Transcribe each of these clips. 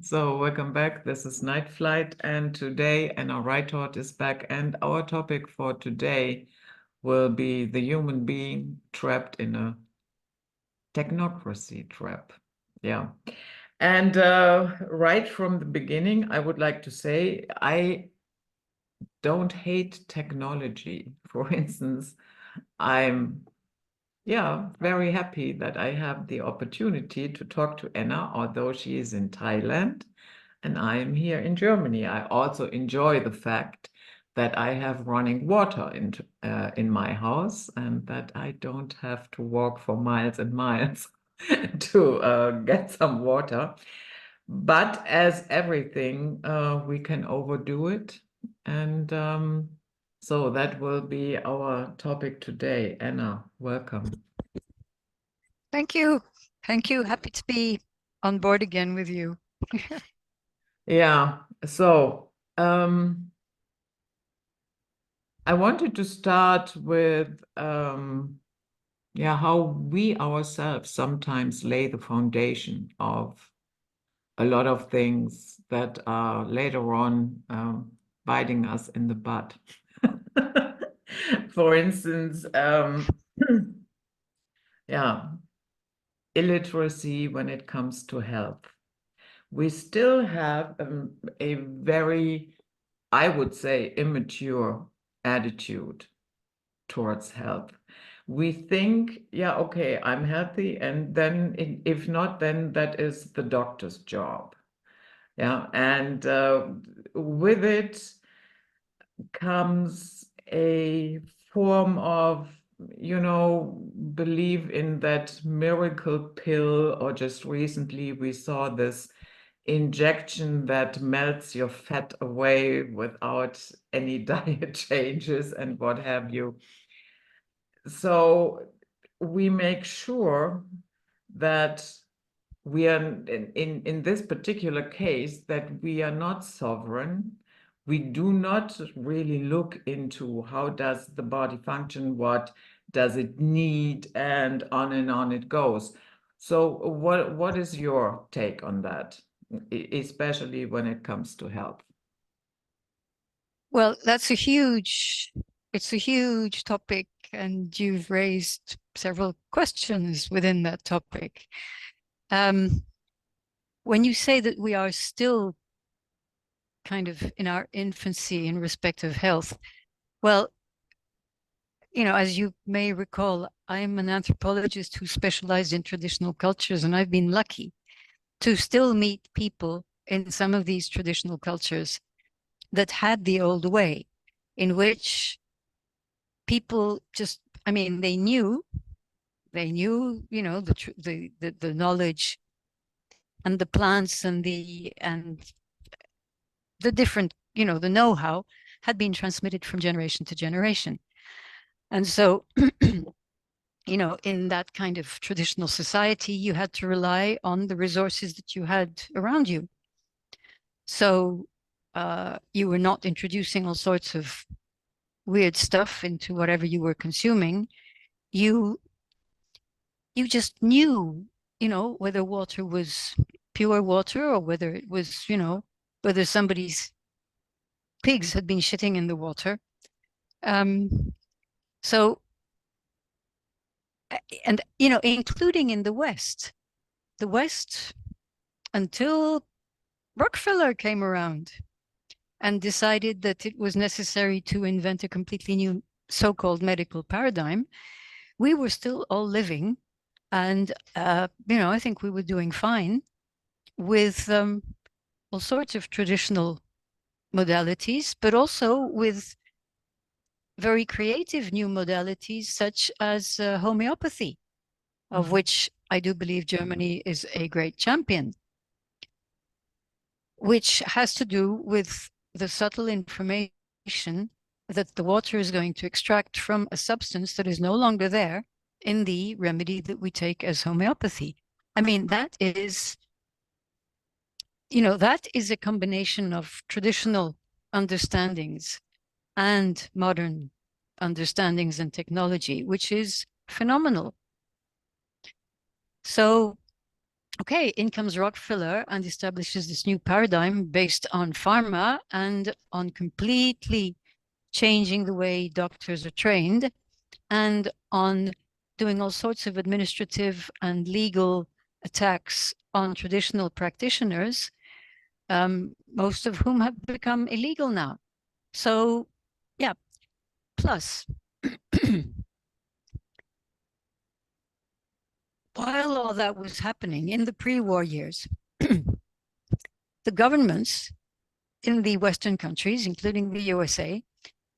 So welcome back. This is Night Flight, and today Enna Reittort is back, and our topic for today will be the human being trapped in a technocracy trap. Yeah. And right from the beginning, I would like to say I don't hate technology. For instance, I'm very happy that I have the opportunity to talk to Enna, although she is in Thailand and I am here in Germany. I also enjoy the fact that I have running water in my house and that I don't have to walk for miles and miles to get some water. But as everything, we can overdo it. And so that will be our topic today. Enna, welcome. Thank you. Thank you. Happy to be on board again with you. Yeah, so I wanted to start with how we ourselves sometimes lay the foundation of a lot of things that are later on biting us in the butt. For instance, illiteracy when it comes to health. We still have a very, I would say, immature attitude towards health. We think, yeah, okay, I'm healthy, and then if not, then that is the doctor's job. Yeah, and with it comes a form of, believe in that miracle pill, or just recently we saw this injection that melts your fat away without any diet changes and what have you. So we make sure that we are in this particular case that we are not sovereign. We do not really look into how does the body function, what does it need, and on it goes. So what is your take on that, especially when it comes to health? Well, it's a huge topic, and you've raised several questions within that topic. When you say that we are still kind of in our infancy in respect of health, well, as you may recall, I'm an anthropologist who specialized in traditional cultures, and I've been lucky to still meet people in some of these traditional cultures that had the old way, in which people just, they knew, the knowledge and the plants and the different, the know-how had been transmitted from generation to generation. And so, in that kind of traditional society, you had to rely on the resources that you had around you. So you were not introducing all sorts of weird stuff into whatever you were consuming. You just knew, whether water was pure water or whether it was, whether somebody's pigs had been shitting in the water. So, and, including in the West, until Rockefeller came around and decided that it was necessary to invent a completely new so-called medical paradigm, we were still all living. And, I think we were doing fine with all sorts of traditional modalities, but also with very creative new modalities, such as homeopathy, of which I do believe Germany is a great champion, which has to do with the subtle information that the water is going to extract from a substance that is no longer there in the remedy that we take as homeopathy. That is, that is a combination of traditional understandings and modern understandings and technology, which is phenomenal. So okay, in comes Rockefeller and establishes this new paradigm based on pharma and on completely changing the way doctors are trained and on doing all sorts of administrative and legal attacks on traditional practitioners, most of whom have become illegal now. So, yeah, plus, while all that was happening in the pre-war years, the governments in the Western countries, including the USA,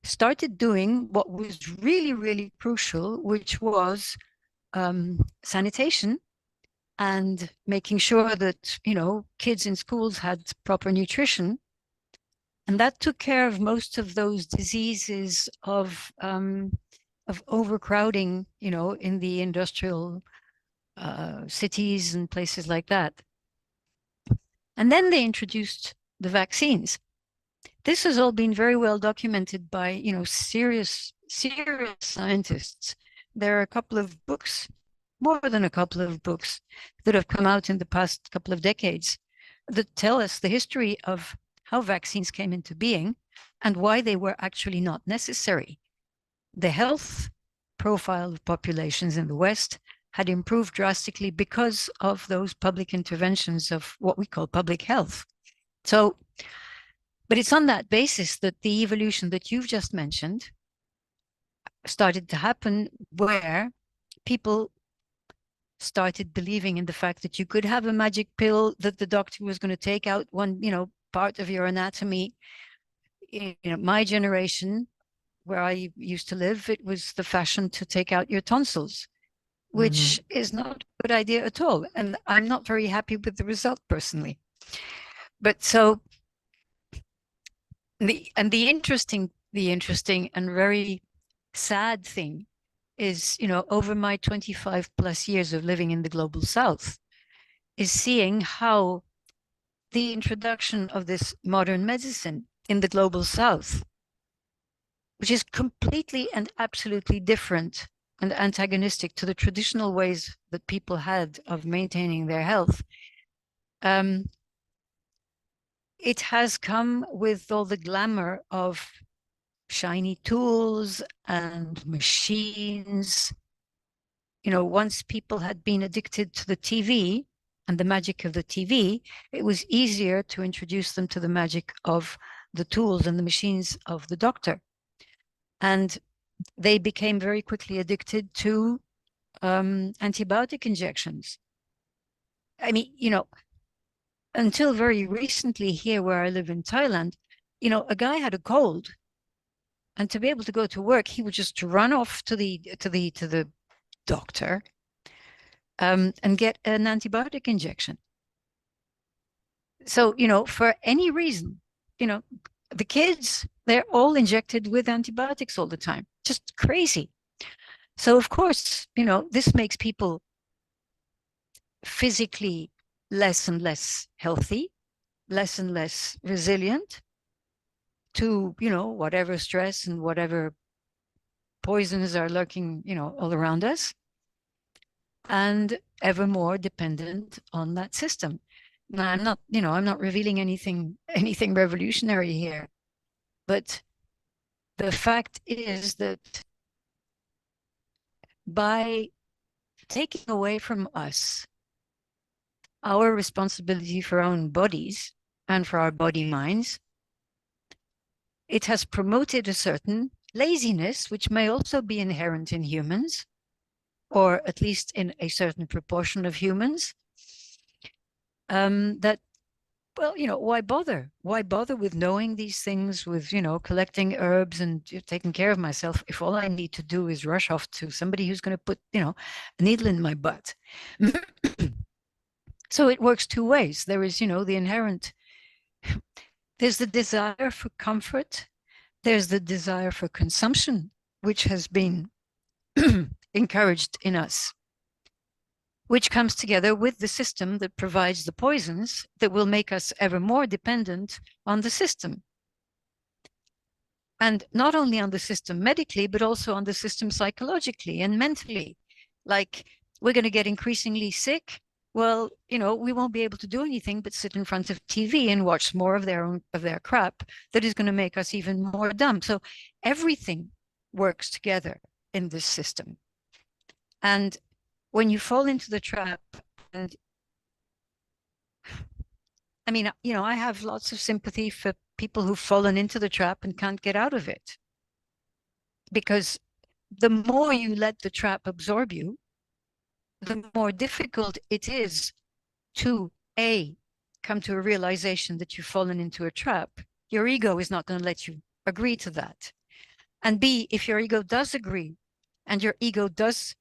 started doing what was really, really crucial, which was sanitation and making sure that, you know, kids in schools had proper nutrition. And that took care of most of those diseases of overcrowding, you know, in the industrial cities and places like that. And then they introduced the vaccines. This has all been very well documented by, you know, serious scientists. There are a couple of books, more than a couple of books, that have come out in the past couple of decades that tell us the history of how vaccines came into being and why they were actually not necessary. The health profile of populations in the West had improved drastically because of those public interventions of what we call public health. So, but it's on that basis that the evolution that you've just mentioned started to happen, where people started believing in the fact that you could have a magic pill, that the doctor was going to take out one, you know, part of your anatomy. You know, my generation, where I used to live, it was the fashion to take out your tonsils, which is not a good idea at all. And I'm not very happy with the result personally. But so the interesting and very sad thing is, you know, over my 25 plus years of living in the global South, is seeing how the introduction of this modern medicine in the global South, which is completely and absolutely different and antagonistic to the traditional ways that people had of maintaining their health, it has come with all the glamour of shiny tools and machines. You know, once people had been addicted to the TV and the magic of the TV, it was easier to introduce them to the magic of the tools and the machines of the doctor. And they became very quickly addicted to antibiotic injections. I mean, you know, until very recently here where I live in Thailand, you know, a guy had a cold, and to be able to go to work, he would just run off to the doctor and get an antibiotic injection. So, you know, for any reason, you know, the kids, they're all injected with antibiotics all the time, just crazy. So, of course, you know, this makes people physically less and less healthy, less and less resilient to, you know, whatever stress and whatever poisons are lurking, you know, all around us, and ever more dependent on that system. Now, I'm not, you know, I'm not revealing anything revolutionary here, but the fact is that by taking away from us our responsibility for our own bodies and for our body minds, it has promoted a certain laziness, which may also be inherent in humans, or at least in a certain proportion of humans, that, well, you know, why bother? Why bother with knowing these things, with, you know, collecting herbs and taking care of myself, if all I need to do is rush off to somebody who's going to put, you know, a needle in my butt? So it works two ways. There is, you know, the inherent, there's the desire for comfort, there's the desire for consumption, which has been encouraged in us, which comes together with the system that provides the poisons that will make us ever more dependent on the system. And not only on the system medically, but also on the system psychologically and mentally. Like, we're going to get increasingly sick. well, we won't be able to do anything but sit in front of TV and watch more of their crap that is going to make us even more dumb. So everything works together in this system. And when you fall into the trap, and I mean, I have lots of sympathy for people who've fallen into the trap and can't get out of it. Because the more you let the trap absorb you, the more difficult it is to come to a realization that you've fallen into a trap. Your ego is not going to let you agree to that. And B, if your ego does agree and your ego does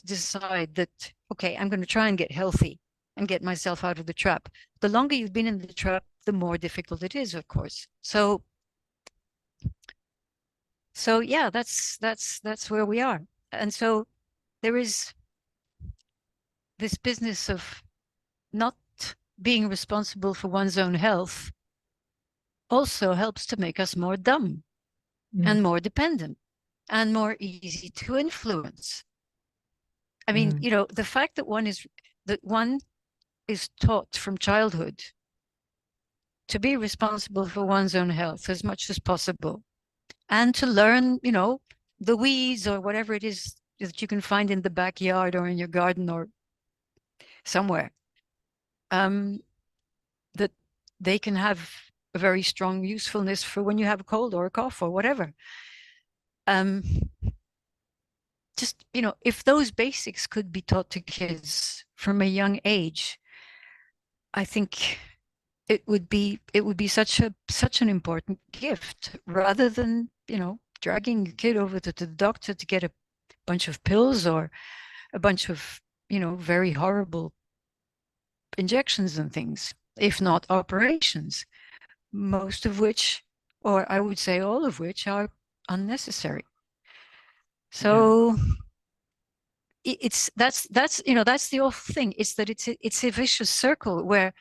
decide that, okay, I'm going to try and get healthy and get myself out of the trap, the longer you've been in the trap, the more difficult it is, of course. So yeah, that's where we are. And so there is this business of not being responsible for one's own health also helps to make us more dumb and more dependent and more easy to influence. I mean, the fact that one is taught from childhood to be responsible for one's own health as much as possible, and to learn, the weeds or whatever it is that you can find in the backyard or in your garden or somewhere, that they can have a very strong usefulness for when you have a cold or a cough or whatever. Just, if those basics could be taught to kids from a young age, I think it would be such an important gift, rather than, dragging a kid over to the doctor to get a bunch of pills or a bunch of, very horrible injections and things, if not operations, most of which, or I would say all of which, are unnecessary. So that's the awful thing. It's that it's a vicious circle where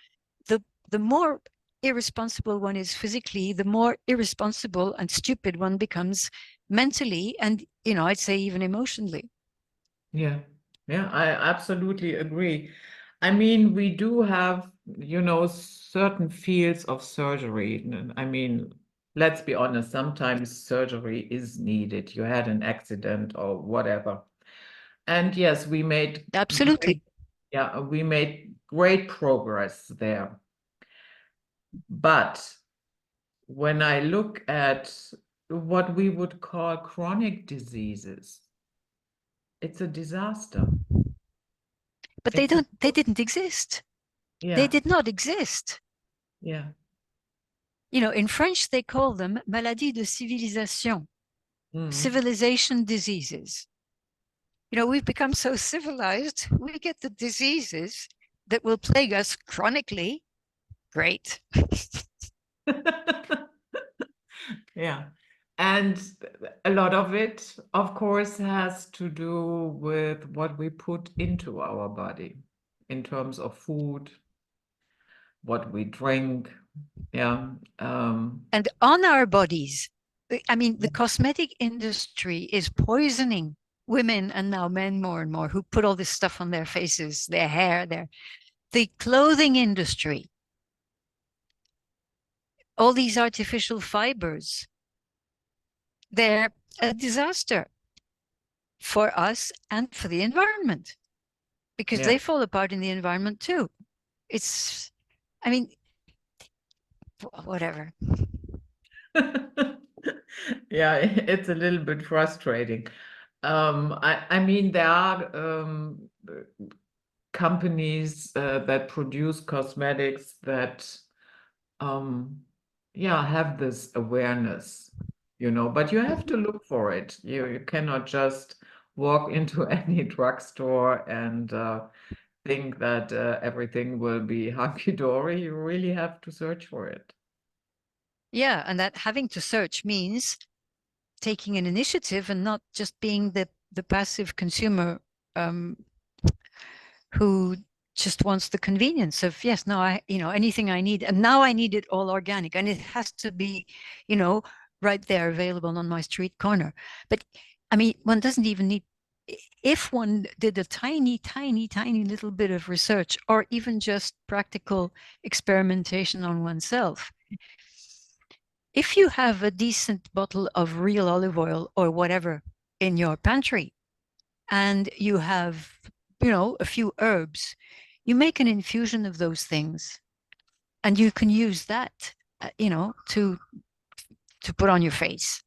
the more irresponsible one is physically, the more irresponsible and stupid one becomes mentally, and I'd say even emotionally. Yeah, I absolutely agree. I mean, we do have, certain fields of surgery. I mean, let's be honest, sometimes surgery is needed. You had an accident or whatever. And yes, Absolutely. we made great progress there. But when I look at what we would call chronic diseases, it's a disaster. But It's a, they didn't exist. They yeah, did not exist. yeah. In French, they call them maladies de civilisation, Mm. civilization diseases. We've become so civilized, we get the diseases that will plague us chronically. Great. Yeah. And a lot of it, of course, has to do with what we put into our body in terms of food, what we drink. Yeah. And on our bodies, I mean, the cosmetic industry is poisoning women and now men more and more, who put all this stuff on their faces, their hair, the clothing industry, all these artificial fibers, they're a disaster for us and for the environment, because Yeah. they fall apart in the environment too. It's, I mean, whatever. Yeah, it's a little bit frustrating. I mean, there are companies that produce cosmetics that, yeah, have this awareness, but you have to look for it. You cannot just walk into any drugstore and think that everything will be hunky-dory. You really have to search for it. Yeah, and that having to search means taking an initiative and not just being the passive consumer, who just wants the convenience of, yes, no, anything I need, and now I need it all organic, and it has to be, right there available on my street corner. But I mean, one doesn't even need if one did a tiny, tiny, tiny little bit of research, or even just practical experimentation on oneself, if you have a decent bottle of real olive oil or whatever in your pantry, and you have, a few herbs, you make an infusion of those things, and you can use that, to put on your face.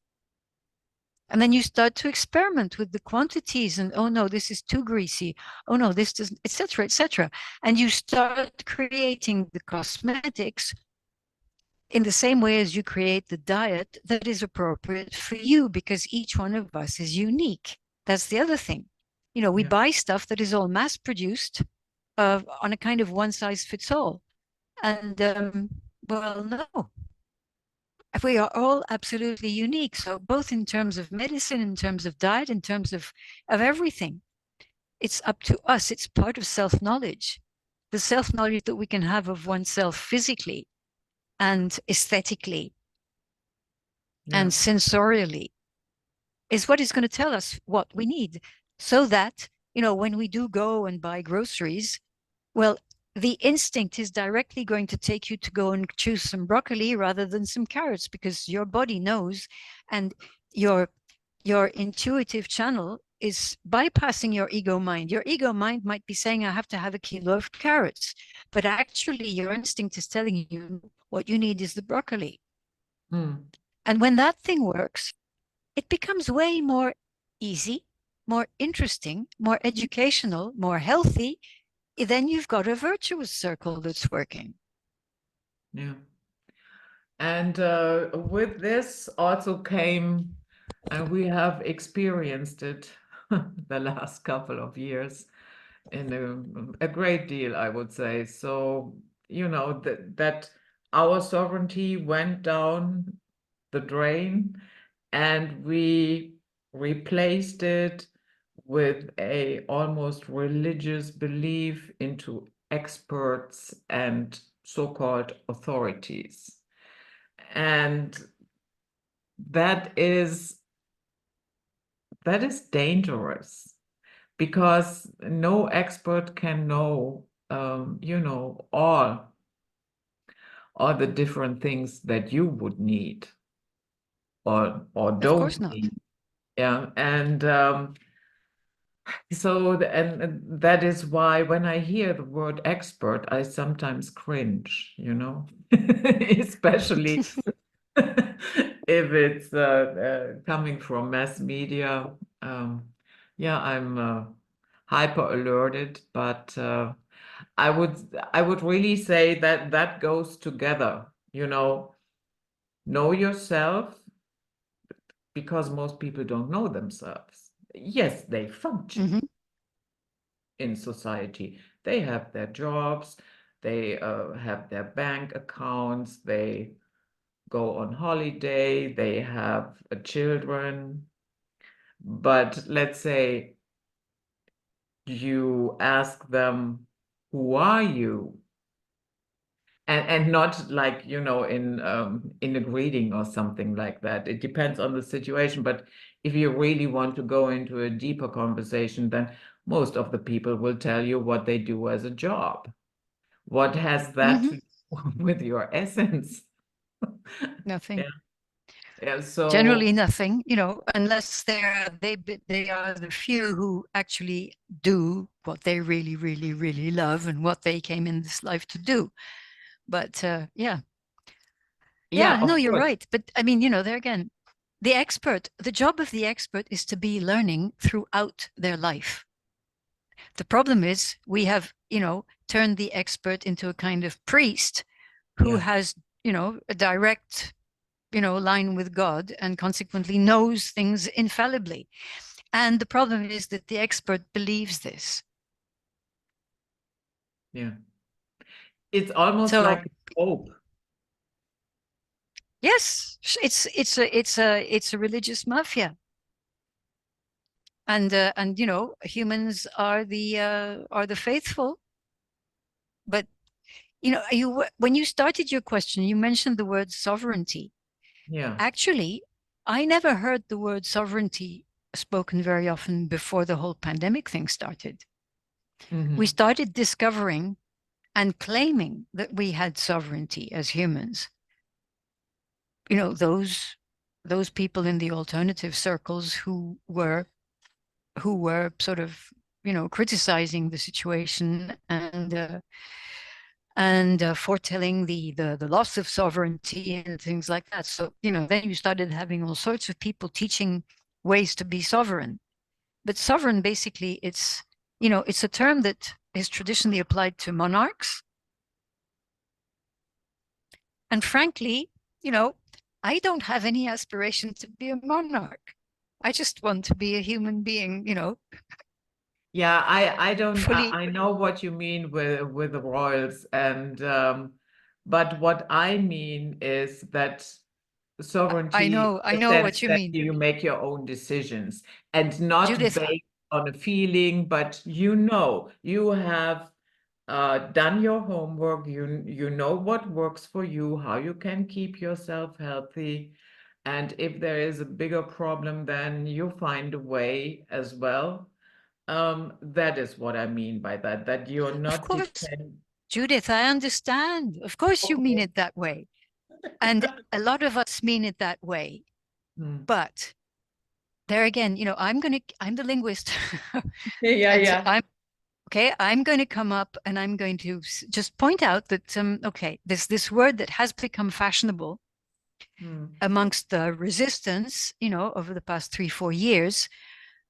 And then you start to experiment with the quantities, and oh no, this is too greasy. Oh no, this doesn't, etc., etc. And you start creating the cosmetics in the same way as you create the diet that is appropriate for you, because each one of us is unique. That's the other thing. We buy stuff that is all mass produced on a kind of one size fits all. And well, no, we are all absolutely unique. So both in terms of medicine, in terms of diet, in terms of everything, it's up to us. It's part of self-knowledge. The self-knowledge that we can have of oneself physically and aesthetically and sensorially is what is going to tell us what we need. So that, when we do go and buy groceries, well, the instinct is directly going to take you to go and choose some broccoli rather than some carrots, because your body knows, and your intuitive channel is bypassing your ego mind. Your ego mind might be saying, I have to have a kilo of carrots, but actually your instinct is telling you what you need is the broccoli. And when that thing works, it becomes way more easy, more interesting, more educational, more healthy. Then you've got a virtuous circle that's working. Yeah. And with this also came, and we have experienced it the last couple of years in a great deal, I would say. So, that our sovereignty went down the drain, and we replaced it with a almost religious belief into experts and so-called authorities. And that is dangerous, because no expert can know, all the different things that you would need or Of course don't not. need. Yeah. And so, and that is why when I hear the word expert, I sometimes cringe, especially if it's coming from mass media. Yeah, I'm hyper alerted, but I would really say that that goes together, know yourself, because most people don't know themselves. Yes, they function in society. They have their jobs, they have their bank accounts, they go on holiday, they have children. But let's say you ask them, who are you? And not like, in a greeting or something like that. It depends on the situation. But if you really want to go into a deeper conversation, then most of the people will tell you what they do as a job. What has that to do with your essence? Nothing. Yeah. Yeah. So Generally nothing, unless they are the few who actually do what they really, really, really love and what they came in this life to do. But yeah, no, of you're course. right. But I mean, there again, the job of the expert is to be learning throughout their life. The problem is we have, turned the expert into a kind of priest who has, a direct, line with God, and consequently knows things infallibly. And the problem is that the expert believes this. Yeah. It's almost So like hope. yes, it's a religious mafia. And humans are the faithful. But when you started your question, you mentioned the word sovereignty. Yeah. Actually, I never heard the word sovereignty spoken very often before the whole pandemic thing started. Mm-hmm. We started discovering and claiming that we had sovereignty as humans. You know, those people in the alternative circles who were sort of, you know, criticizing the situation and foretelling the loss of sovereignty and things like that. So, you know, then you started having all sorts of people teaching ways to be sovereign. But sovereign, basically, it's, you know, it's a term that is traditionally applied to monarchs. And frankly, you know, I don't have any aspiration to be a monarch. I just want to be a human being, you know. Yeah, I don't Fully. I know what you mean with the royals, and but what I mean is that sovereignty, I in the know sense what you that mean. you make your own decisions and not Judith, based on a feeling, but you have done your homework, you know what works for you, how you can keep yourself healthy, and if there is a bigger problem, then you find a way as well. That is what I mean by that, that you're of not course, dependent. Judith, I understand. Of course you mean Okay. it that way. And a lot of us mean it that way. Hmm. But there again, you know, I'm the linguist. Yeah, And so yeah. I'm going to come up and I'm going to just point out that, okay, this word that has become fashionable Hmm. amongst the resistance, you know, over the past 3-4 years,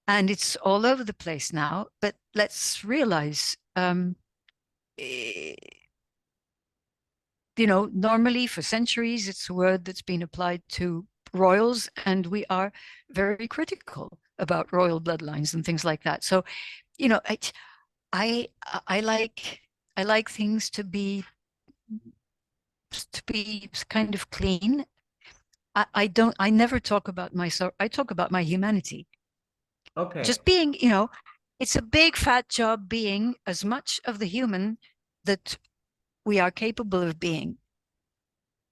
and it's all over the place now. But let's realize, you know, normally for centuries, it's a word that's been applied to royals, and we are very critical about royal bloodlines and things like that. So, you know, I, I like I like things to be kind of clean. I never talk about myself. I talk about my humanity. Okay. Just being, you know, it's a big fat job being as much of the human that we are capable of being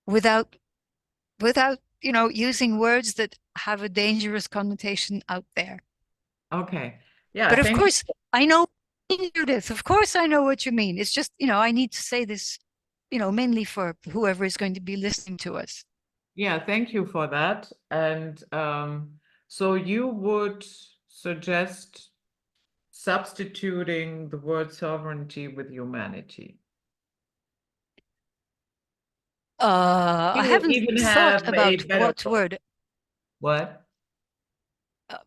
without you know, using words that have a dangerous connotation out there. Okay. Yeah, But of thank you. course, I know, Judith, of course I know what you mean. It's just, you know, I need to say this, you know, mainly for whoever is going to be listening to us. Yeah, thank you for that. And so you would suggest substituting the word sovereignty with humanity. I You will haven't even thought have a about better what word. word, What? uh,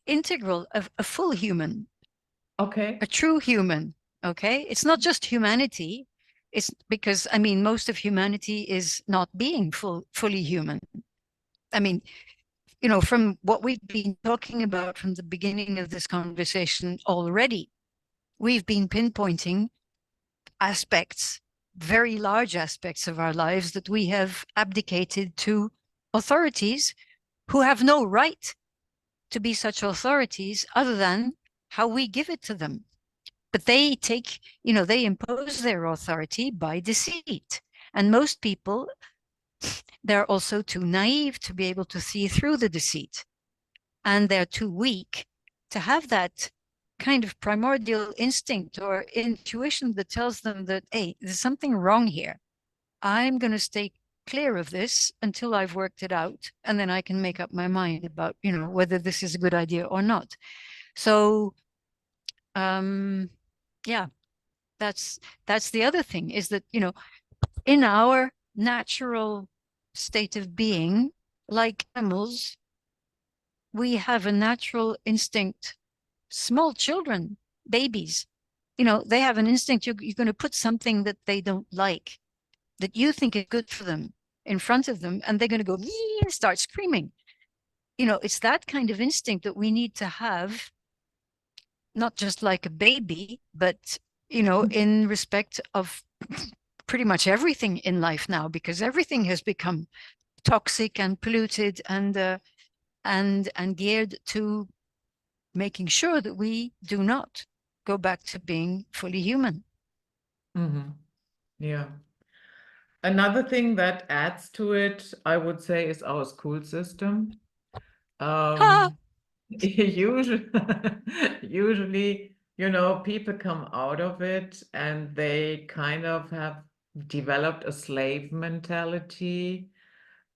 integral, a full human, a Okay. true human. Okay. It's not just humanity. It's because, I mean, most of humanity is not being fully human. I mean, you know, from what we've been talking about from the beginning of this conversation already, we've been pinpointing aspects, very large aspects of our lives that we have abdicated to authorities who have no right to be such authorities other than how we give it to them. But they take, you know, they impose their authority by deceit. And most people, they're also too naive to be able to see through the deceit. And they're too weak to have that kind of primordial instinct or intuition that tells them that, hey, there's something wrong here. I'm going to stay clear of this until I've worked it out, and then I can make up my mind about, you know, whether this is a good idea or not. So, yeah, that's the other thing, is that, you know, in our natural state of being, like animals, we have a natural instinct. Small children, babies, you know, they have an instinct. You're going to put something that they don't like, that you think is good for them, in front of them, and they're going to go and start screaming. You know, it's that kind of instinct that we need to have, not just like a baby, but, you know, in respect of pretty much everything in life now, because everything has become toxic and polluted and geared to making sure that we do not go back to being fully human. Mm-hmm. Yeah. Another thing that adds to it, I would say, is our school system. Ha! Um, usually, usually, people come out of it and they kind of have developed a slave mentality.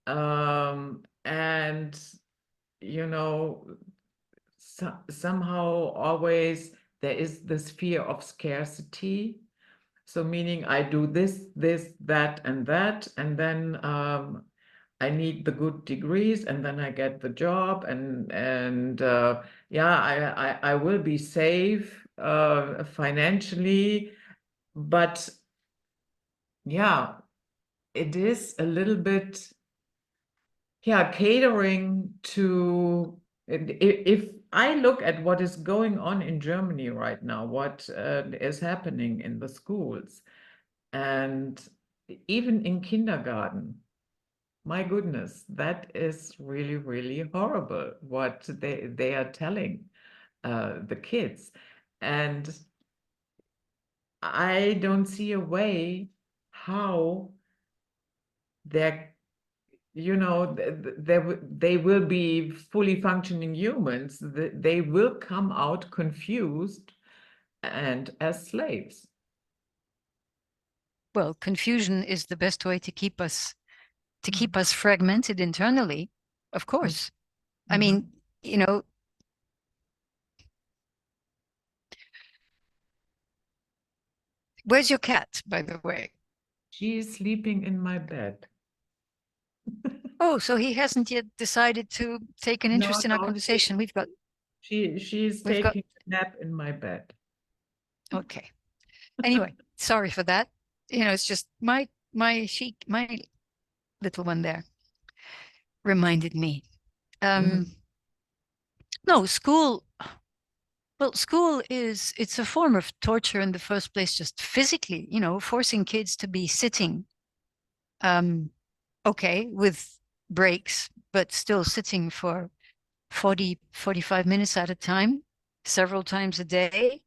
And, you know, somehow always there is this fear of scarcity. So meaning I do this, that, and that, and then I need the good degrees, and then I get the job, and yeah, I will be safe financially, but yeah, it is a little bit, yeah, catering to, if I look at what is going on in Germany right now, what is happening in the schools, and even in kindergarten, my goodness, that is really, really horrible what they are telling the kids. And I don't see a way how they're, they will be fully functioning humans. They will come out confused and as slaves. Well, confusion is the best way to keep us fragmented internally, of course. I mean, where's your cat, by the way? She is sleeping in my bed. Oh, so he hasn't yet decided to take an No, interest in our no, conversation. she's We've got, taking a nap in my bed. okay. Anyway, sorry for that. It's just my little one there reminded me. Mhm. No, school. Well, school it's a form of torture in the first place, just physically, forcing kids to be sitting, okay, with breaks, but still sitting for 45 minutes at a time, several times a day,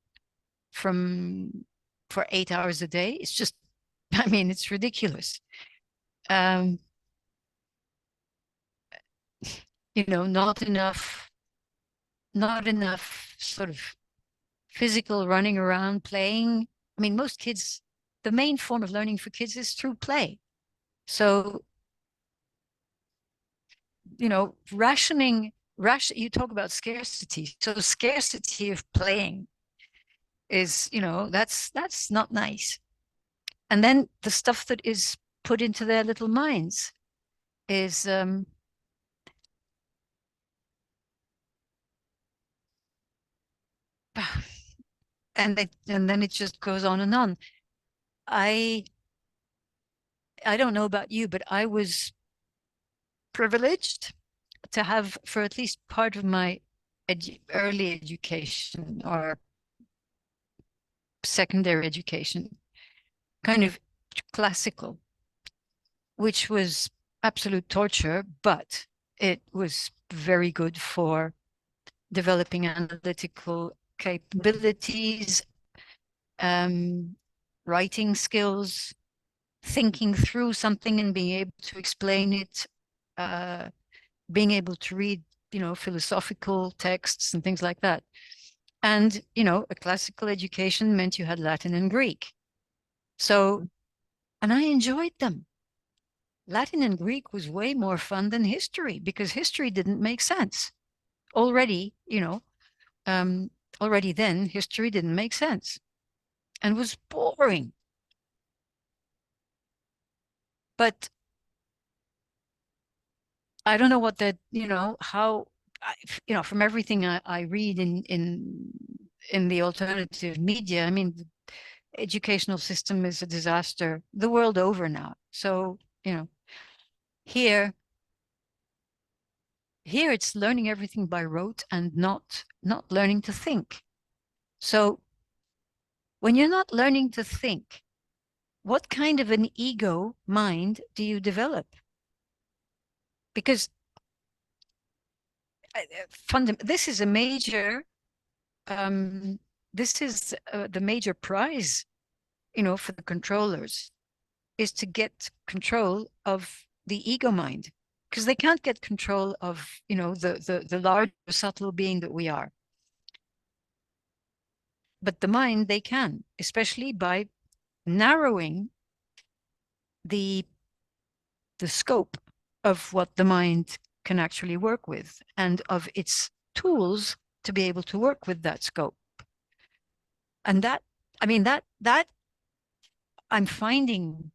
for 8 hours a day. It's just, I mean, it's ridiculous. Um, not enough sort of physical running around, playing. I mean, most kids, the main form of learning for kids is through play. So, you talk about scarcity. So scarcity of playing is, that's not nice. And then the stuff that is put into their little minds is, and then it just goes on and on. I don't know about you, but I was privileged to have, for at least part of my early education or secondary education, kind of classical, which was absolute torture, but it was very good for developing analytical capabilities, writing skills, thinking through something and being able to explain it, being able to read, philosophical texts and things like that. And, a classical education meant you had Latin and Greek. So, and I enjoyed them. Latin and Greek was way more fun than history because history didn't make sense. Already, already then, history didn't make sense and was boring. But I don't know what that, how, from everything I read in the alternative media, I mean, the educational system is a disaster the world over now. So, here it's learning everything by rote and not learning to think. So when you're not learning to think, what kind of an ego mind do you develop? Because this is a major, this is the major prize, for the controllers, is to get control of the ego mind. because they can't get control of, the large subtle being that we are. But the mind, they can, especially by narrowing the scope of what the mind can actually work with and of its tools to be able to work with that scope. And that I'm finding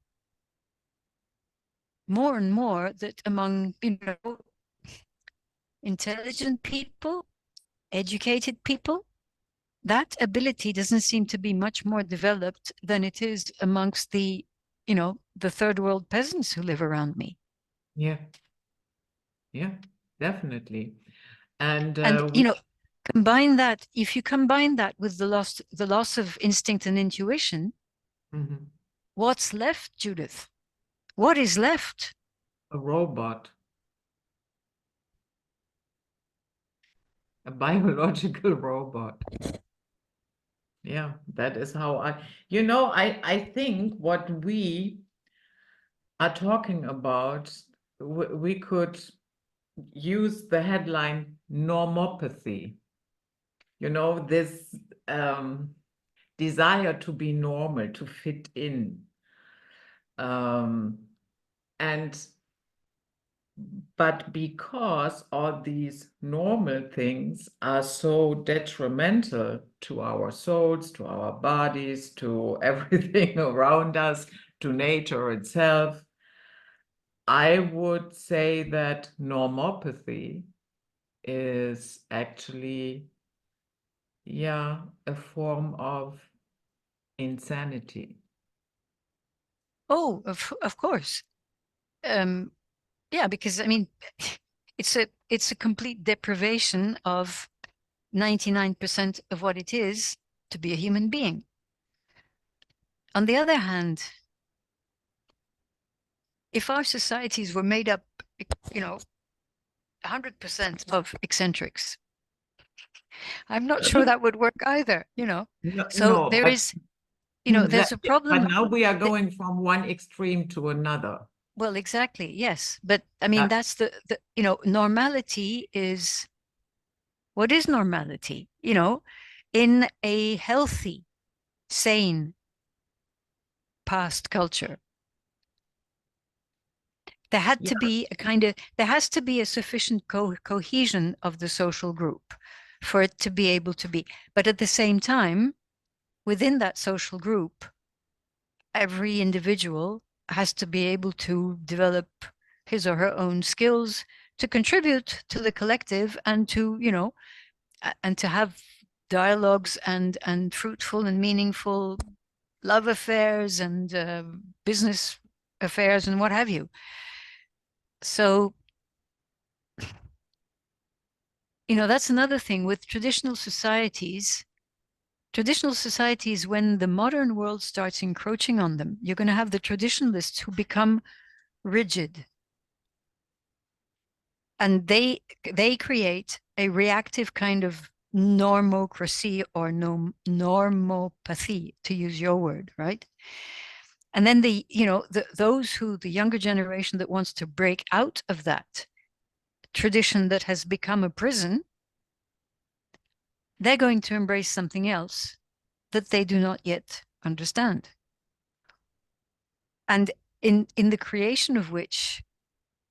more and more that among, intelligent people, educated people, that ability doesn't seem to be much more developed than it is amongst the third world peasants who live around me. Yeah. Yeah, definitely. And if you combine that with the loss of instinct and intuition, mhm, what's left, Judith? What is left? a robot, a biological robot. Yeah, that is how I think what we are talking about, we could use the headline normopathy. This desire to be normal, to fit in. And but because all these normal things are so detrimental to our souls, to our bodies, to everything around us, to nature itself, I would say that normopathy is actually, yeah, a form of insanity. Oh, of course. Yeah, because it's a complete deprivation of 99% of what it is to be a human being. On the other hand, if our societies were made up, 100% of eccentrics, I'm not sure that would work either, No, So no, there but is, there's a but problem. now we are going from one extreme to another. Well, exactly, yes. But Uh, that's the normality is, what is normality? In a healthy, sane past culture, yeah, there has to be a sufficient cohesion of the social group for it to be able to be. But at the same time, within that social group, every individual has to be able to develop his or her own skills to contribute to the collective and to, and to have dialogues and fruitful and meaningful love affairs and business affairs and what have you. So, that's another thing with traditional societies. Traditional societies, when the modern world starts encroaching on them, you're going to have the traditionalists who become rigid, and they create a reactive kind of normocracy or normopathy, to use your word, right? And then the younger generation that wants to break out of that tradition that has become a prison, they're going to embrace something else that they do not yet understand, and in the creation of which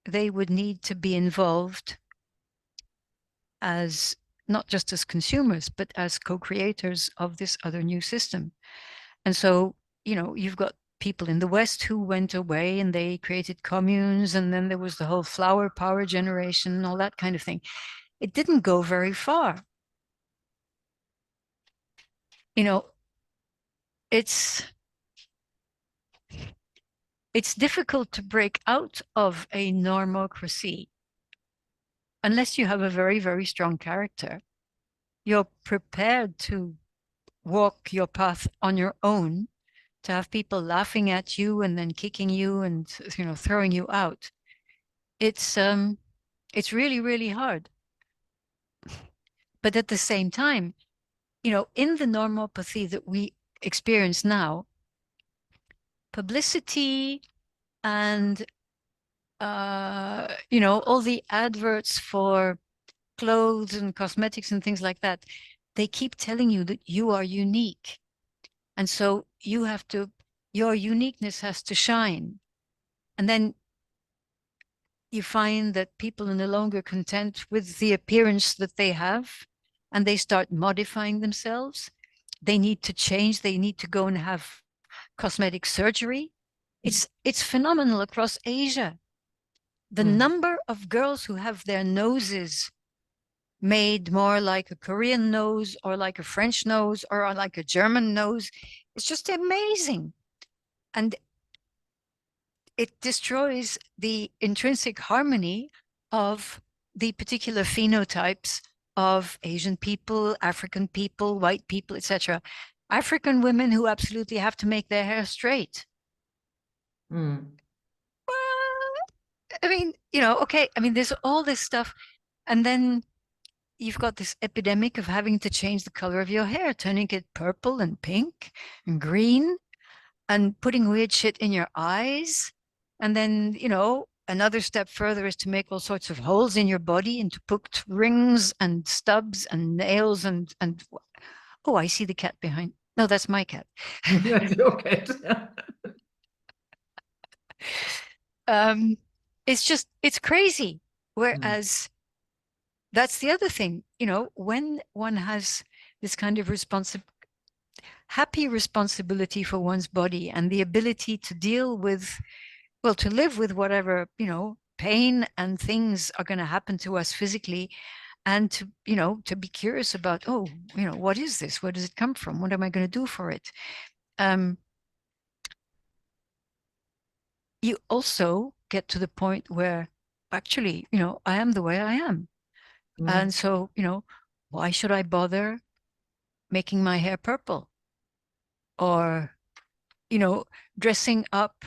they would need to be involved as not just as consumers, but as co-creators of this other new system. And so, you've got people in the West who went away and they created communes, and then there was the whole flower power generation and all that kind of thing. It didn't go very far. It's difficult to break out of a normocracy unless you have a very, very strong character. You're prepared to walk your path on your own, to have people laughing at you and then kicking you and throwing you out. It's really, really hard. But at the same time, in the normopathy that we experience now, publicity and all the adverts for clothes and cosmetics and things like that, they keep telling you that you are unique. And so your uniqueness has to shine. And then you find that people are no longer content with the appearance that they have, and they start modifying themselves. They need to change. They need to go and have cosmetic surgery. It's phenomenal across Asia. The number of girls who have their noses made more like a Korean nose or like a French nose or like a German nose, it's just amazing. And it destroys the intrinsic harmony of the particular phenotypes of Asian people, African people, white people, etc. African women who absolutely have to make their hair straight. Mm. Well, I mean, okay, I mean, there's all this stuff. And then you've got this epidemic of having to change the color of your hair, turning it purple and pink and green and putting weird shit in your eyes. And then, another step further is to make all sorts of holes in your body and to put rings and stubs and nails and oh, I see the cat behind. No, that's my cat. That's your cat. It's crazy. Whereas that's the other thing, when one has this kind of happy responsibility for one's body and the ability to deal with, well, to live with whatever, pain and things are going to happen to us physically, and to be curious about, oh, what is this? Where does it come from? What am I going to do for it? You also get to the point where actually, I am the way I am. And so, why should I bother making my hair purple? Or, dressing up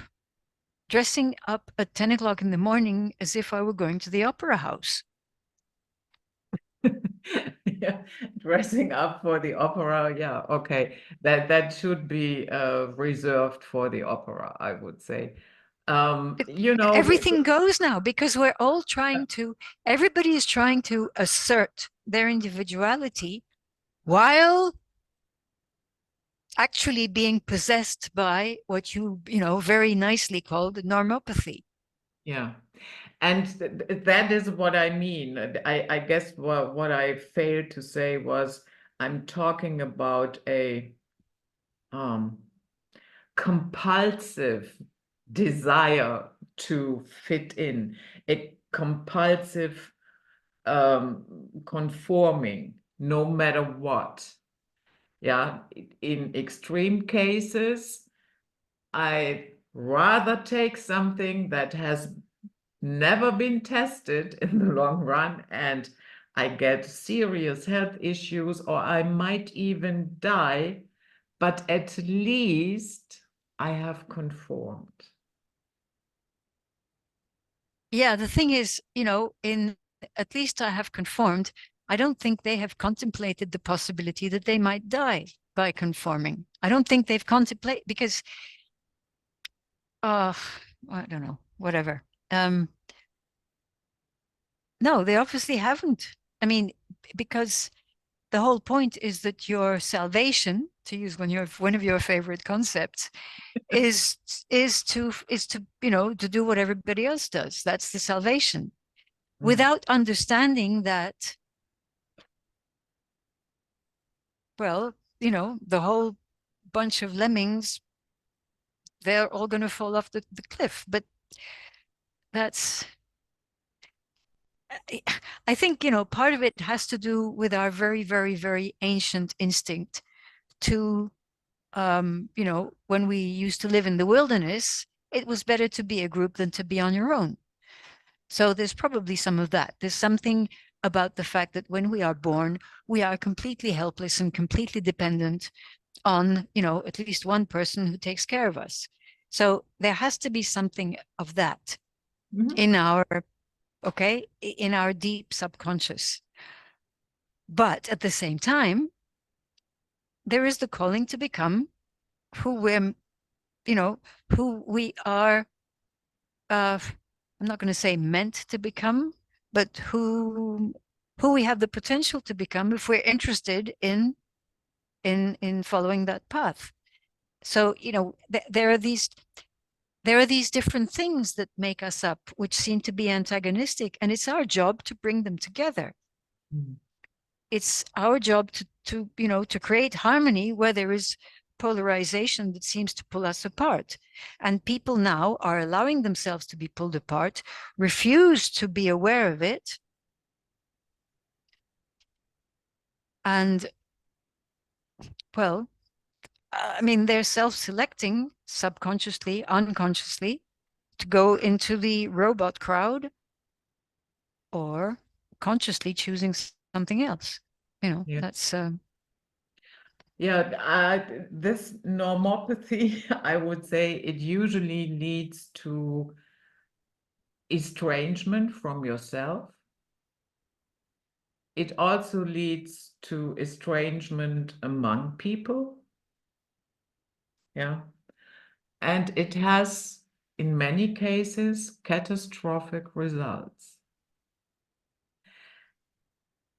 at 10 o'clock in the morning as if I were going to the opera house. Yeah, dressing up for the opera. Yeah, okay. That should be reserved for the opera, I would say. Everything goes now because we're all everybody is trying to assert their individuality while actually being possessed by what you very nicely called normopathy. Yeah. And that is what I mean. I guess what I failed to say was I'm talking about a compulsive desire to fit in, a compulsive conforming, no matter what. Yeah, in extreme cases, I rather take something that has never been tested in the long run and I get serious health issues or I might even die, but at least I have conformed. Yeah, the thing is, in at least I have conformed. I don't think they have contemplated the possibility that they might die by conforming. I don't think they've contemplated because, I don't know, whatever. No, they obviously haven't. I mean, because the whole point is that your salvation, to use one of your favorite concepts, is to to do what everybody else does. That's the salvation. Without understanding that, well, the whole bunch of lemmings, they're all going to fall off the cliff. But that's, I think, part of it has to do with our very, very, very ancient instinct to, when we used to live in the wilderness, it was better to be a group than to be on your own. So there's probably some of that. There's something about the fact that when we are born, we are completely helpless and completely dependent on, at least one person who takes care of us. So there has to be something of that in our deep subconscious. But at the same time, there is the calling to become who we are, I'm not going to say meant to become, but who we have the potential to become if we're interested in following that path. So, you know, there are these different things that make us up, which seem to be antagonistic, and it's our job to bring them together. Mm. It's our job to you know, to create harmony where there is polarization that seems to pull us apart. And people now are allowing themselves to be pulled apart, refuse to be aware of it. And well, I mean, they're self-selecting subconsciously, unconsciously, to go into the robot crowd, or consciously choosing something else. You know, Yeah. that's Yeah, this normopathy, I would say it usually leads to estrangement from yourself. It also leads to estrangement among people. Yeah. And it has, in many cases, catastrophic results.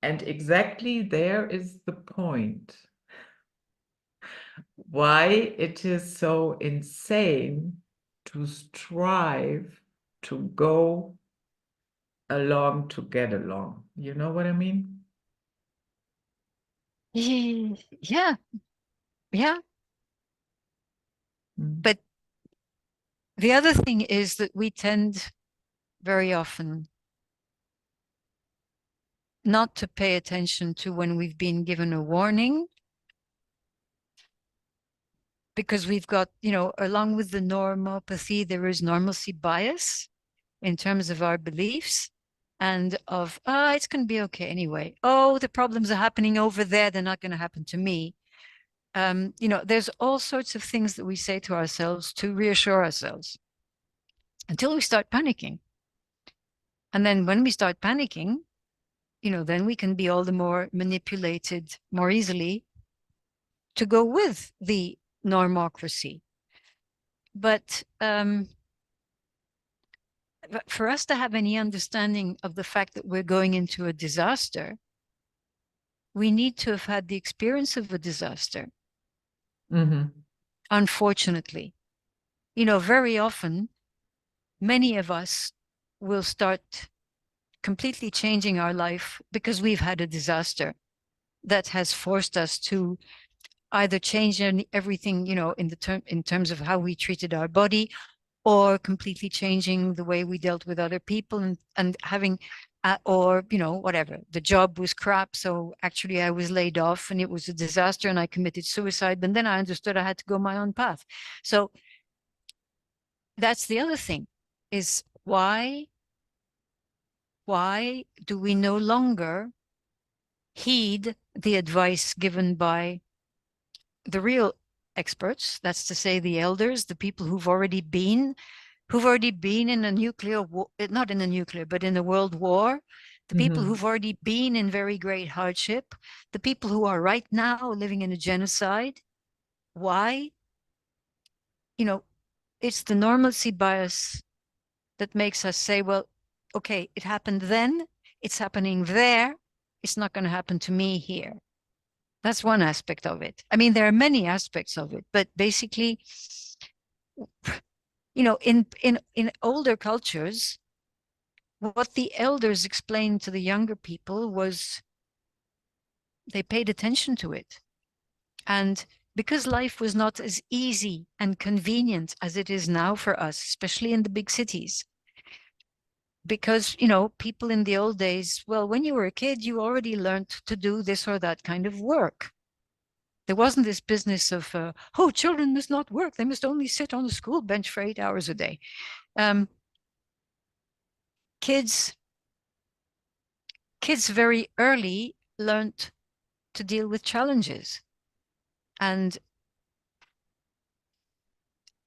And exactly there is the point why it is so insane to strive to go along to get along. You know what I mean? yeah, yeah. Mm. But the other thing is that we tend very often not to pay attention to when we've been given a warning, because we've got, you know, along with the normopathy, there is normalcy bias in terms of our beliefs and of, it's going to be okay anyway. Oh, the problems are happening over there. They're not going to happen to me. You know, there's all sorts of things that we say to ourselves to reassure ourselves until we start panicking. And then when we start panicking, you know, then we can be all the more manipulated more easily to go with the normocracy. But for us to have any understanding of the fact that we're going into a disaster, we need to have had the experience of a disaster. Mm-hmm. Unfortunately, you know, very often, many of us will start completely changing our life because we've had a disaster that has forced us to either change everything, you know, in terms of how we treated our body, or completely changing the way we dealt with other people, and having or, you know, whatever, the job was crap, so actually I was laid off and it was a disaster and I committed suicide, and then I understood I had to go my own path. So that's the other thing, is why do we no longer heed the advice given by the real experts? That's to say, the elders, the people who've already been in a nuclear war, not in a nuclear, but in a world war, the people Mm-hmm. who've already been in very great hardship, the people who are right now living in a genocide. Why? You know, it's the normalcy bias that makes us say, well, okay, it happened then, it's happening there, it's not going to happen to me here. That's one aspect of it. I mean, there are many aspects of it, but basically, you know, in older cultures, what the elders explained to the younger people was they paid attention to it. And because life was not as easy and convenient as it is now for us, especially in the big cities, because, you know, people in the old days, well, when you were a kid, you already learned to do this or that kind of work. There wasn't this business of, oh, children must not work. They must only sit on the school bench for 8 hours a day. Kids very early learned to deal with challenges. And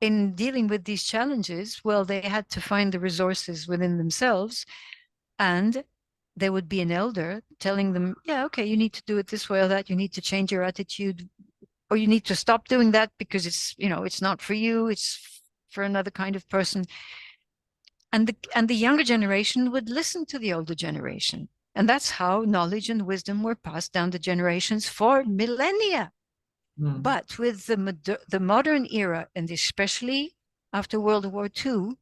in dealing with these challenges, well, they had to find the resources within themselves. And there would be an elder telling them, yeah, okay, you need to do it this way or that. You need to change your attitude, or you need to stop doing that because it's, you know, it's not for you. It's for another kind of person. and the younger generation would listen to the older generation. And that's how knowledge and wisdom were passed down the generations for millennia. Mm. But with the modern era, and especially after World War II,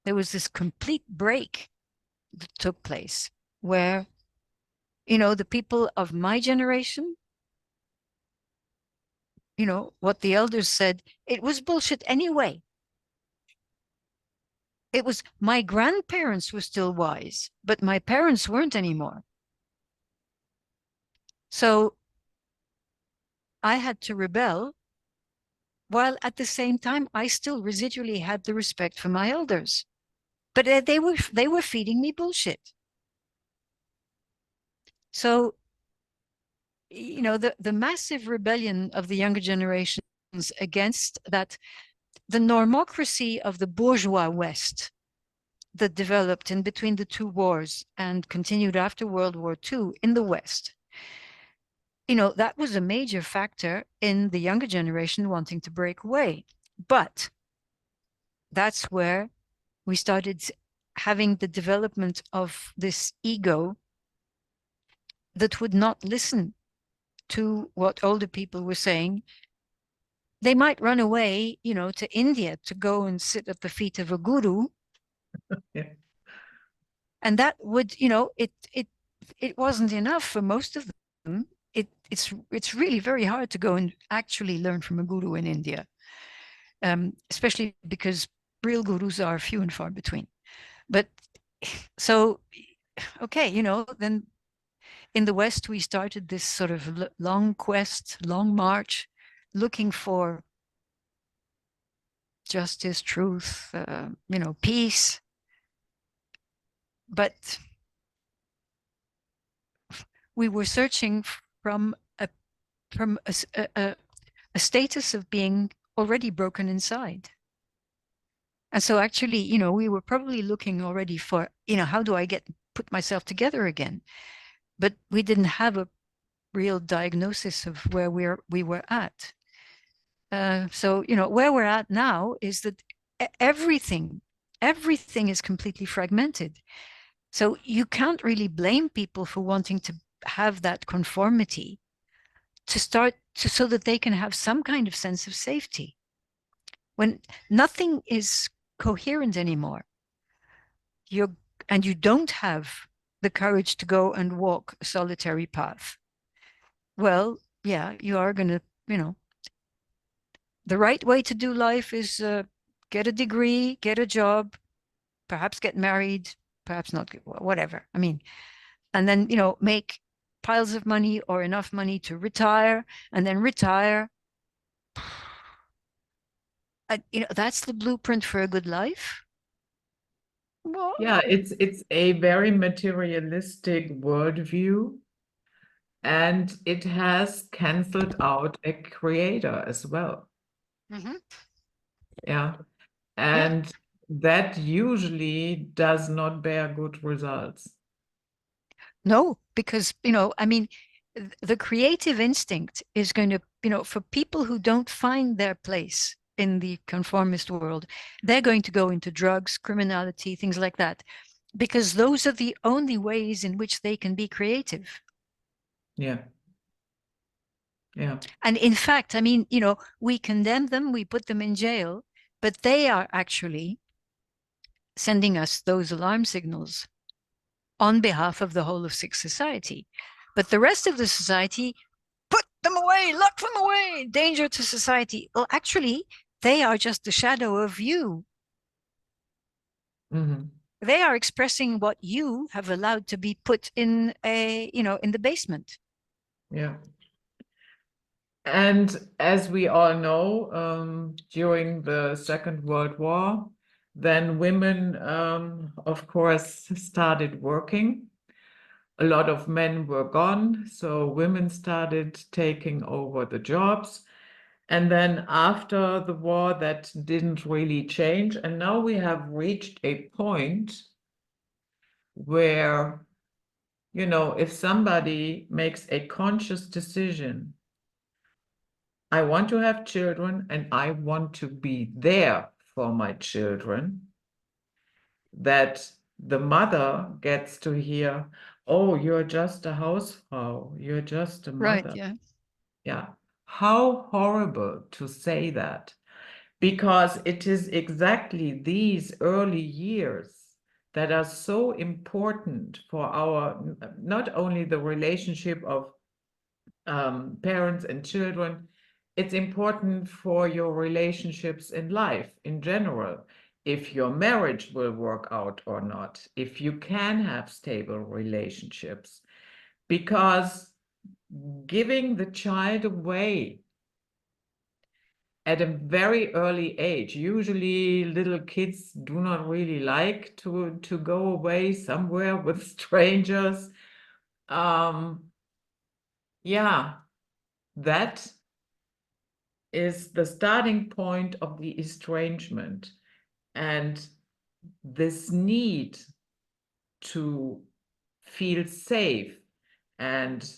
there was this complete break that took place where, the people of my generation, what the elders said, it was bullshit anyway. It was my grandparents were still wise, but my parents weren't anymore. So I had to rebel, while at the same time I still residually had the respect for my elders. But they were feeding me bullshit. So, the massive rebellion of the younger generations against that, the normocracy of the bourgeois West that developed in between the two wars and continued after World War II in the West, that was a major factor in the younger generation wanting to break away. But that's where we started having the development of this ego that would not listen to what older people were saying. They might run away, to India to go and sit at the feet of a guru. Yeah. And that would, it wasn't enough for most of them. It's really very hard to go and actually learn from a guru in India, especially because real gurus are few and far between. But so, okay, then in the West, we started this sort of long quest, long march, looking for justice, truth, peace. But we were searching from a status of being already broken inside. And so actually, we were probably looking already for, how do I put myself together again? But we didn't have a real diagnosis of where we were at. So, where we're at now is that everything is completely fragmented. So you can't really blame people for wanting to have that conformity so that they can have some kind of sense of safety. When nothing is coherent anymore, you don't have the courage to go and walk a solitary path. Well, yeah, you are going to, the right way to do life is get a degree, get a job, perhaps get married, perhaps not, whatever. I mean, and then, make piles of money or enough money to retire, and then retire. That's the blueprint for a good life. Well, Yeah, it's a very materialistic worldview, and it has canceled out a creator as well. mhm. Yeah. Yeah. And that usually does not bear good results. No, because, I mean, the creative instinct is going to, for people who don't find their place in the conformist world, they're going to go into drugs, criminality, things like that, because those are the only ways in which they can be creative. Yeah. Yeah. And in fact, I mean, we condemn them, we put them in jail, but they are actually sending us those alarm signals on behalf of the whole of sick society. But the rest of the society, put them away, lock them away, danger to society. Well, actually, they are just the shadow of you. Mhm. They are expressing what you have allowed to be put in in the basement. Yeah. And as we all know, during the Second World War, then women, of course, started working. A lot of men were gone, so women started taking over the jobs. And then after the war, that didn't really change. And now we have reached a point where, if somebody makes a conscious decision, I want to have children and I want to be there for my children, that the mother gets to hear, oh, you're just a housefrau, you're just a Right. mother. Yeah. Yeah. How horrible to say that, because it is exactly these early years that are so important for our, not only the relationship of parents and children, it's important for your relationships in life in general. If your marriage will work out or not, if you can have stable relationships, because giving the child away at a very early age, usually little kids do not really like to go away somewhere with strangers. Yeah, that is the starting point of the estrangement, and this need to feel safe, and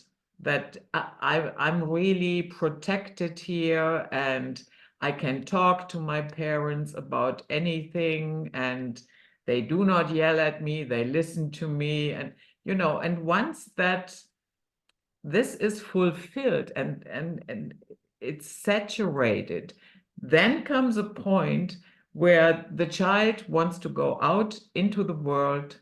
that I'm really protected here, and I can talk to my parents about anything, and they do not yell at me, they listen to me, and and once that this is fulfilled and it's saturated, then comes a point where the child wants to go out into the world.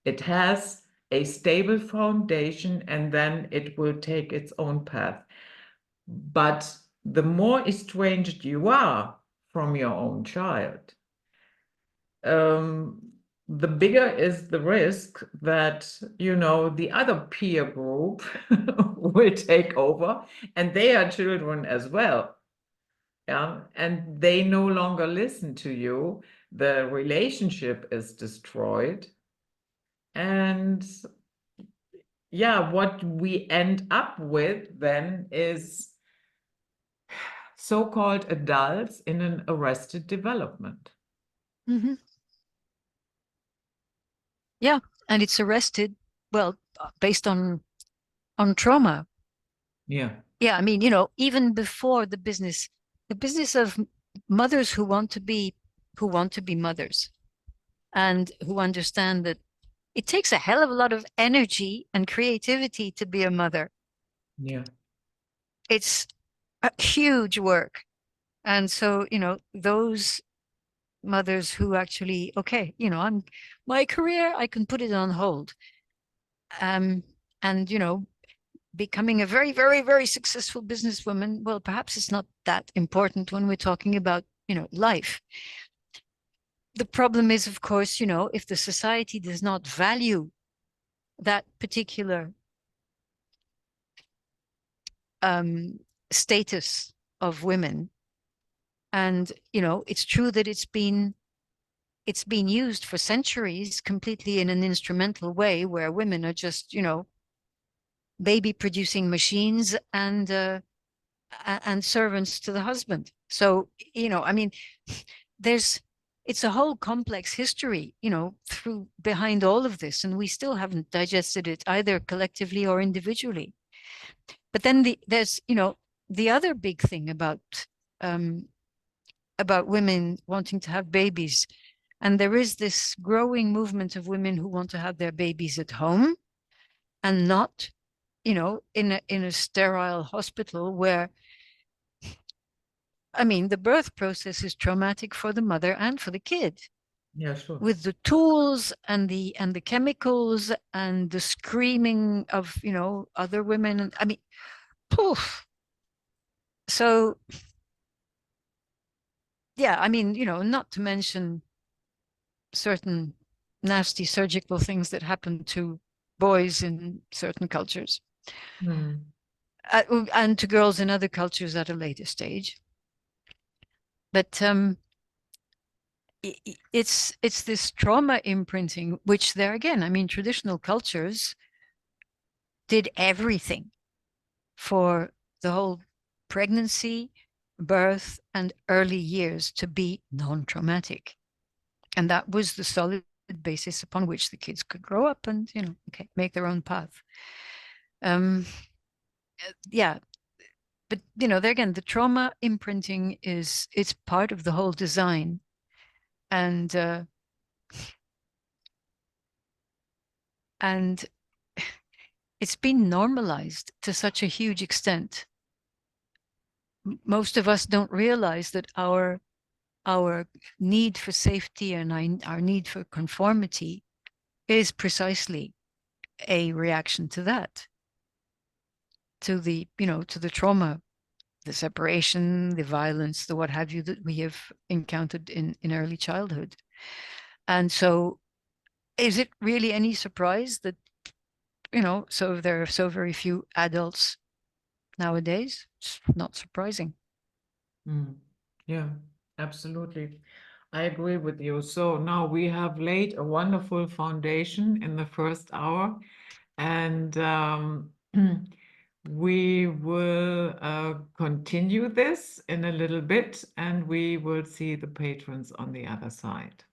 It has a stable foundation, and then it will take its own path. But the more estranged you are from your own child, um, the bigger is the risk that, the other peer group will take over, and they are children as well. Yeah. And they no longer listen to you. The relationship is destroyed. And yeah, what we end up with then is so-called adults in an arrested development. Mm-hmm. Yeah. And it's arrested, well, based on trauma. Yeah. Yeah. I mean, even before the business of mothers who want to be mothers and who understand that it takes a hell of a lot of energy and creativity to be a mother. Yeah. It's a huge work. And so, those mothers who actually, okay, I'm my career, I can put it on hold. And, becoming a very, very, very successful businesswoman, well, perhaps it's not that important when we're talking about, life. The problem is, of course, if the society does not value that particular status of women, and it's true that it's been used for centuries completely in an instrumental way, where women are just baby producing machines and servants to the husband. So I mean, there's it's a whole complex history through behind all of this, and we still haven't digested it either collectively or individually. But then there's the other big thing um about women wanting to have babies. And there is this growing movement of women who want to have their babies at home and not, in a sterile hospital where, I mean, the birth process is traumatic for the mother and for the kid, Yeah, sure. with the tools and the chemicals and the screaming of, other women. I mean, poof. So yeah, I mean, not to mention certain nasty surgical things that happen to boys in certain cultures, Hmm. and to girls in other cultures at a later stage. But it's this trauma imprinting, which there again, I mean, traditional cultures did everything for the whole pregnancy, birth, and early years to be non-traumatic. And that was the solid basis upon which the kids could grow up and, okay, make their own path. Yeah. But, there again, the trauma imprinting it's part of the whole design. And And it's been normalized to such a huge extent. Most of us don't realize that our need for safety and our need for conformity is precisely a reaction to that, to the, to the trauma, the separation, the violence, the what have you that we have encountered in early childhood. And so is it really any surprise that, so there are so very few adults nowadays? It's not surprising. Yeah, absolutely. I agree with you. So now we have laid a wonderful foundation in the first hour, and we will continue this in a little bit, and we will see the patrons on the other side.